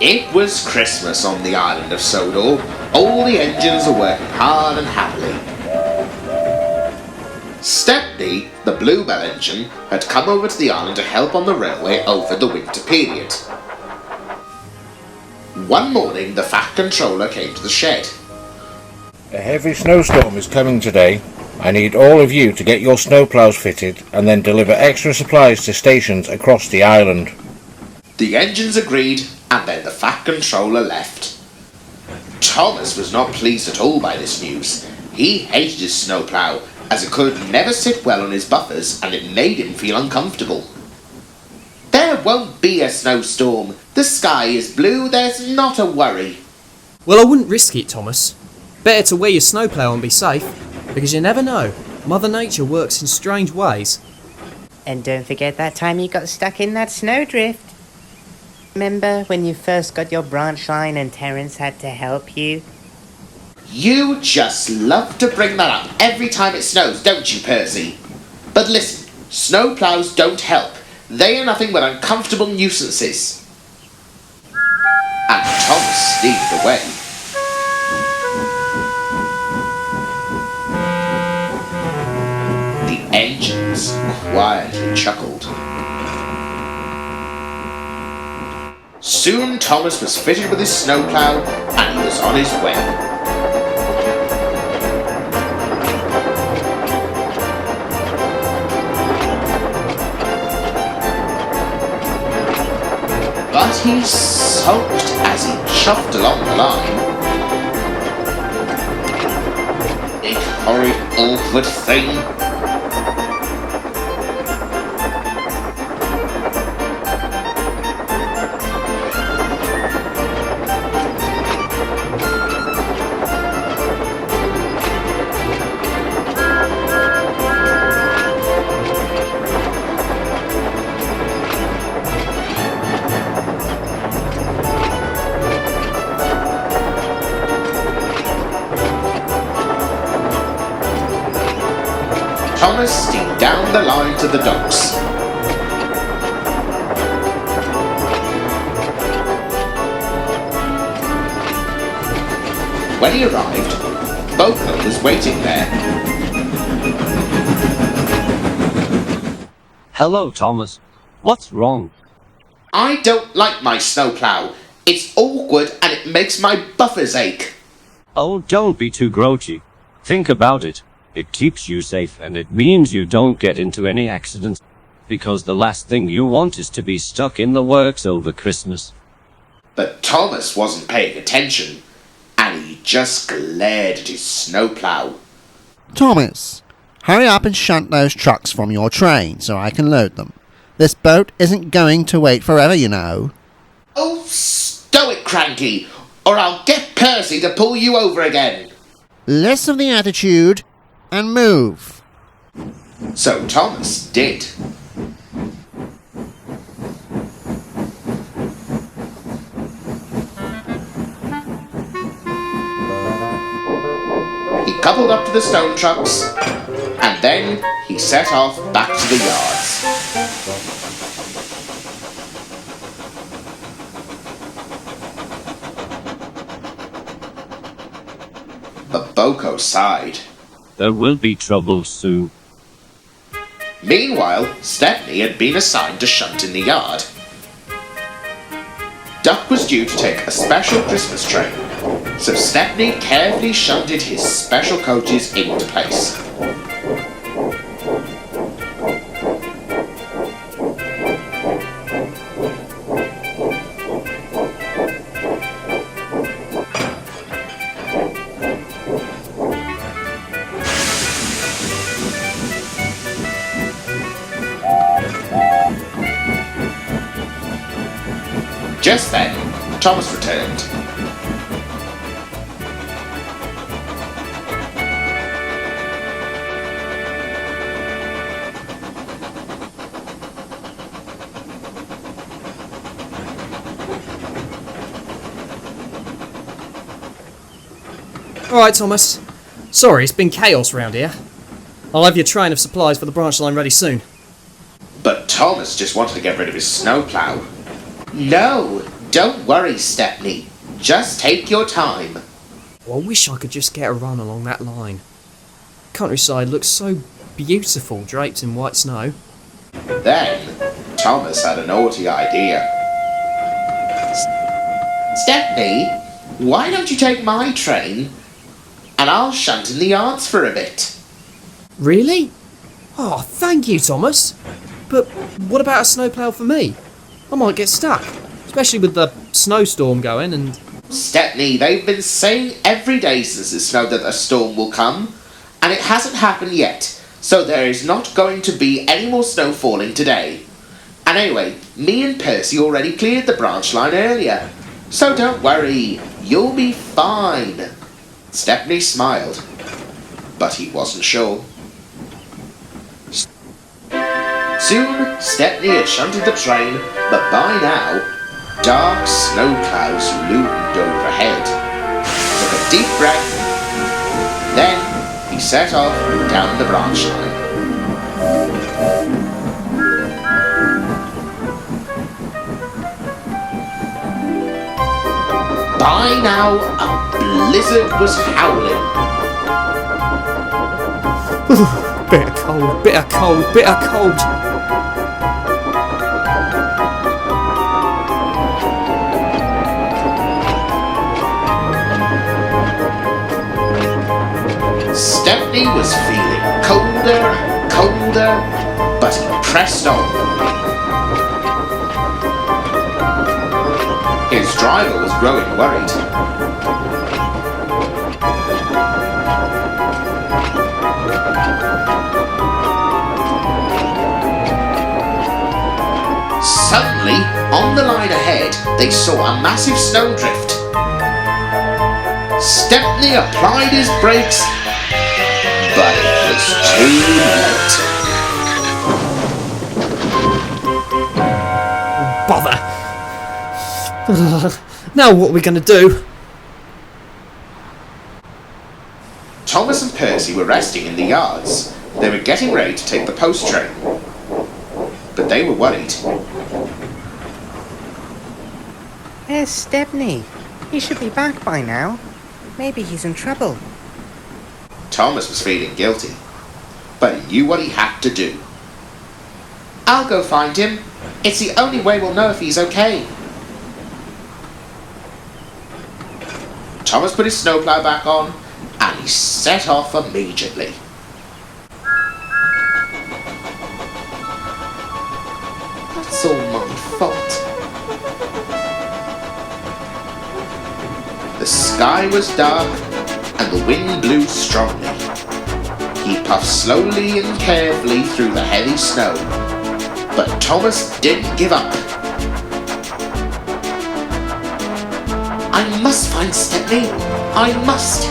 It was Christmas on the island of Sodor. All the engines were working hard and happily. Stepney, the Bluebell engine, had come over to the island to help on the railway over the winter period. One morning, the Fat Controller came to the shed. A heavy snowstorm is coming today. I need all of you to get your snowploughs fitted and then deliver extra supplies to stations across the island. The engines agreed, and then the Fat Controller left. Thomas was not pleased at all by this news. He hated his snowplough, as it could never sit well on his buffers, and it made him feel uncomfortable. There won't be a snowstorm. The sky is blue, there's not a worry. Well, I wouldn't risk it, Thomas. Better to wear your snowplough and be safe, because you never know. Mother Nature works in strange ways. And don't forget that time you got stuck in that snowdrift. Remember when you first got your branch line and Terence had to help you? You just love to bring that up every time it snows, don't you, Percy? But listen, snowploughs don't help. They are nothing but uncomfortable nuisances. And Thomas sneaked away. The engines quietly chuckled. Soon Thomas was fitted with his snowplough and he was on his way. But he sulked as he chuffed along the line. A horrid, awkward thing. Thomas steamed down the line to the docks. When he arrived, BoCo was waiting there. Hello, Thomas. What's wrong? I don't like my snowplough. It's awkward and it makes my buffers ache. Oh, don't be too grouchy. Think about it. It keeps you safe and it means you don't get into any accidents. Because the last thing you want is to be stuck in the works over Christmas. But Thomas wasn't paying attention, and he just glared at his snowplough. Thomas, hurry up and shunt those trucks from your train so I can load them. This boat isn't going to wait forever, you know. Oh, stow it, Cranky, or I'll get Percy to pull you over again. Less of the attitude and move. So Thomas did. He coupled up to the stone trucks, and then he set off back to the yards. But BoCo sighed. There will be trouble soon. Meanwhile, Stepney had been assigned to shunt in the yard. Duck was due to take a special Christmas train, so Stepney carefully shunted his special coaches into place. Just then, Thomas returned. Alright, Thomas. Sorry, it's been chaos round here. I'll have your train of supplies for the branch line ready soon. But Thomas just wanted to get rid of his snowplough. No, Don't worry, Stepney. Just take your time. Well, I wish I could just get a run along that line. Countryside looks so beautiful draped in white snow. Then, Thomas had a naughty idea. Stepney, why don't you take my train and I'll shunt in the yards for a bit? Really? Oh, thank you, Thomas. But what about a snowplough for me? I might get stuck, especially with the snowstorm going and... Stepney, they've been saying every day since it snowed that a storm will come, and it hasn't happened yet, so there is not going to be any more snow falling today. And anyway, me and Percy already cleared the branch line earlier, so don't worry, you'll be fine. Stepney smiled, but he wasn't sure. Soon, Stepney had shunted the train, but by now, dark snow clouds loomed overhead. He took a deep breath, then he set off down the branch line. By now, a blizzard was howling. Bitter cold, bitter cold, bitter cold. Stepney was feeling colder and colder, but he pressed on. His driver was growing worried. Suddenly, on the line ahead, they saw a massive snowdrift. Stepney applied his brakes, but it was too late. Bother! Now what are we going to do? Thomas and Percy were resting in the yards. They were getting ready to take the post train. But they were worried. There's Stepney. He should be back by now. Maybe he's in trouble. Thomas was feeling guilty, but he knew what he had to do. I'll go find him. It's the only way we'll know if he's okay. Thomas put his snowplough back on, and he set off immediately. That's all my fault. The sky was dark, and the wind blew strongly. He puffed slowly and carefully through the heavy snow, but Thomas didn't give up. I must find Stepney. I must.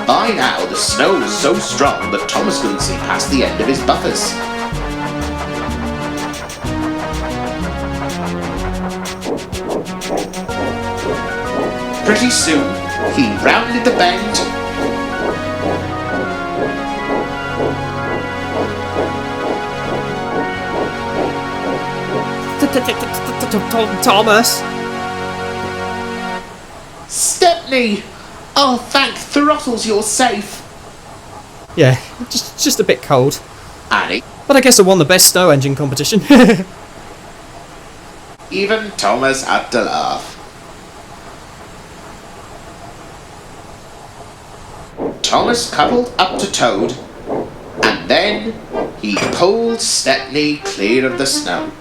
By now, the snow was so strong that Thomas couldn't see past the end of his buffers. Pretty soon, he rounded the bend. Thomas! Stepney! Oh, thank throttles, you're safe. Yeah, just a bit cold. Annie, But I guess I won the best snow engine competition. even Thomas had to laugh. Thomas coupled up to Toad, and then he pulled Stepney clear of the snow.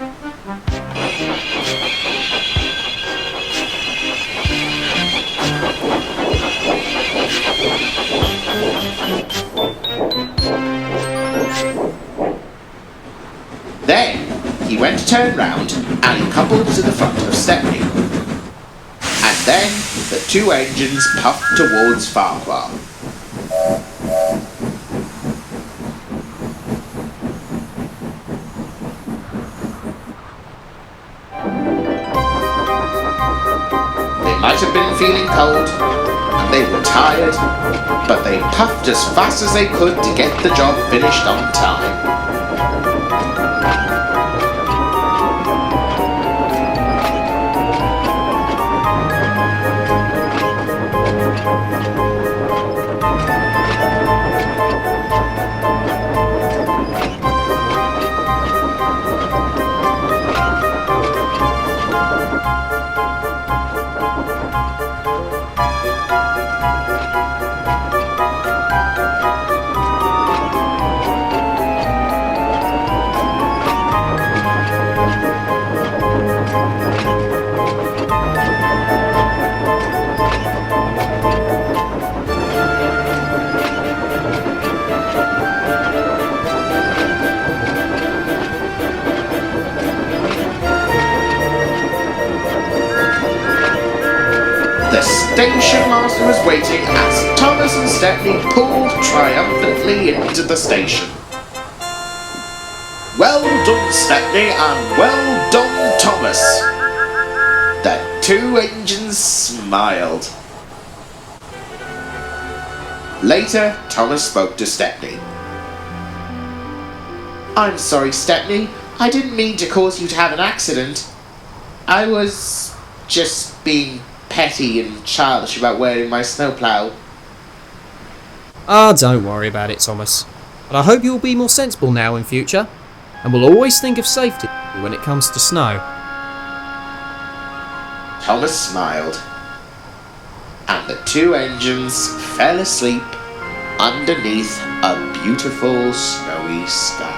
Then he went to turn round and he coupled to the front of Stepney. And then the two engines puffed towards Farquhar. might have been feeling cold, and they were tired, but they puffed as fast as they could to get the job finished on time. The station master was waiting as Thomas and Stepney pulled triumphantly into the station. Well done, Stepney, and well done, Thomas. The two engines smiled. Later, Thomas spoke to Stepney. I'm sorry, Stepney. I didn't mean to cause you to have an accident. I was just being petty and childish about wearing my snowplough. Ah, don't worry about it, Thomas. But I hope you'll be more sensible now in future, and will always think of safety when it comes to snow. Thomas smiled, and the two engines fell asleep underneath a beautiful snowy sky.